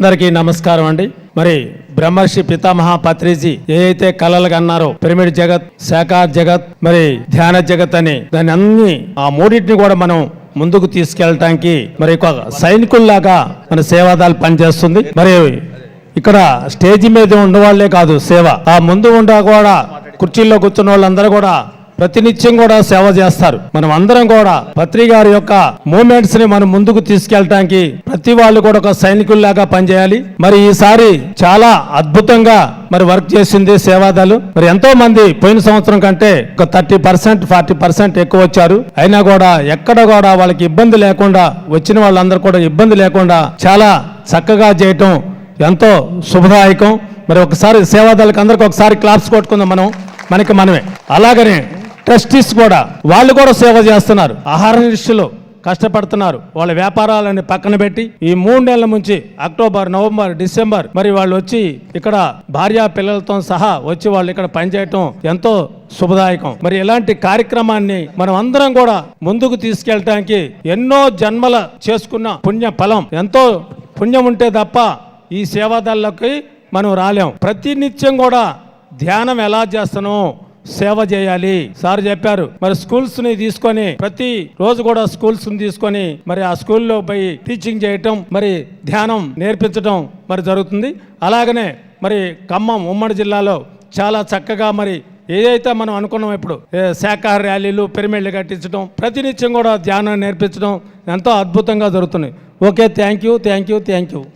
అందరికీ నమస్కారం అండి. మరి బ్రహ్మర్షి పితామహ పత్రిజీ ఏదైతే కళలు అన్నారో పిరమిడ్ జగత్, శాఖార్ జగత్, మరి ధ్యాన జగత్ అని దాని అన్ని ఆ మూడింటిని కూడా మనం ముందుకు తీసుకెళ్ళటానికి మరి ఒక సైనికుల్లాగా మన సేవాదాలు పనిచేస్తుంది. మరి ఇక్కడ స్టేజి మీద ఉండవాళ్లే కాదు సేవ, ఆ ముందు ఉండ కూడా కుర్చీల్లో కూర్చున్న వాళ్ళందరూ కూడా ప్రతినిత్యం కూడా సేవ చేస్తారు. మనం అందరం కూడా పత్రి గారి యొక్క మూమెంట్స్ ని మనం ముందుకు తీసుకెళ్ళటానికి ప్రతి వాళ్ళు కూడా ఒక సైనికుల్లాగా పనిచేయాలి. మరి ఈసారి చాలా అద్భుతంగా మరి వర్క్ చేసింది సేవాదాలు. మరి ఎంతో మంది పోయిన సంవత్సరం కంటే ఒక 30%, 40% ఎక్కువ వచ్చారు. అయినా కూడా ఎక్కడ కూడా వాళ్ళకి ఇబ్బంది లేకుండా, వచ్చిన వాళ్ళందరూ కూడా ఇబ్బంది లేకుండా చాలా చక్కగా చేయటం ఎంతో శుభదాయకం. మరి ఒకసారి సేవాదాలకు అందరికి ఒకసారి క్లాప్స్ కొట్టుకుందాం మనమే. అలాగనే ట్రస్టీస్ కూడా వాళ్ళు కూడా సేవ చేస్తున్నారు, ఆహార నిష్ఠలో కష్టపడుతున్నారు. వాళ్ళ వ్యాపారాలని పక్కన పెట్టి ఈ 3 నెలల నుంచి అక్టోబర్, నవంబర్, డిసెంబర్ మరి వాళ్ళు వచ్చి ఇక్కడ భార్యా పిల్లలతో సహా వచ్చి వాళ్ళు ఇక్కడ పనిచేయటం ఎంతో శుభదాయకం. మరి ఇలాంటి కార్యక్రమాన్ని మనం అందరం కూడా ముందుకు తీసుకెళ్ళటానికి ఎన్నో జన్మల చేసుకున్న పుణ్య ఫలం, ఎంతో పుణ్యం ఉంటే తప్ప ఈ సేవాదాల్లోకి మనం రాలేం. ప్రతినిత్యం కూడా ధ్యానం ఎలా చేస్తానో సేవ చేయాలి. సార్ చెప్పారు. మరి స్కూల్స్ ని తీసుకొని ప్రతి రోజు కూడా స్కూల్స్ ని తీసుకొని మరి ఆ స్కూల్లో పోయి టీచింగ్ చేయటం, మరి ధ్యానం నేర్పించడం మరి జరుగుతుంది. అలాగనే మరి ఖమ్మం ఉమ్మడి జిల్లాలో చాలా చక్కగా మరి ఏదైతే మనం అనుకున్నాం ఇప్పుడు శాఖాహార ర్యాలీలు, పిరమిడ్లు కట్టించడం, ప్రతినిత్యం కూడా ధ్యానం నేర్పించడం ఎంతో అద్భుతంగా జరుగుతుంది. Okay, thank you.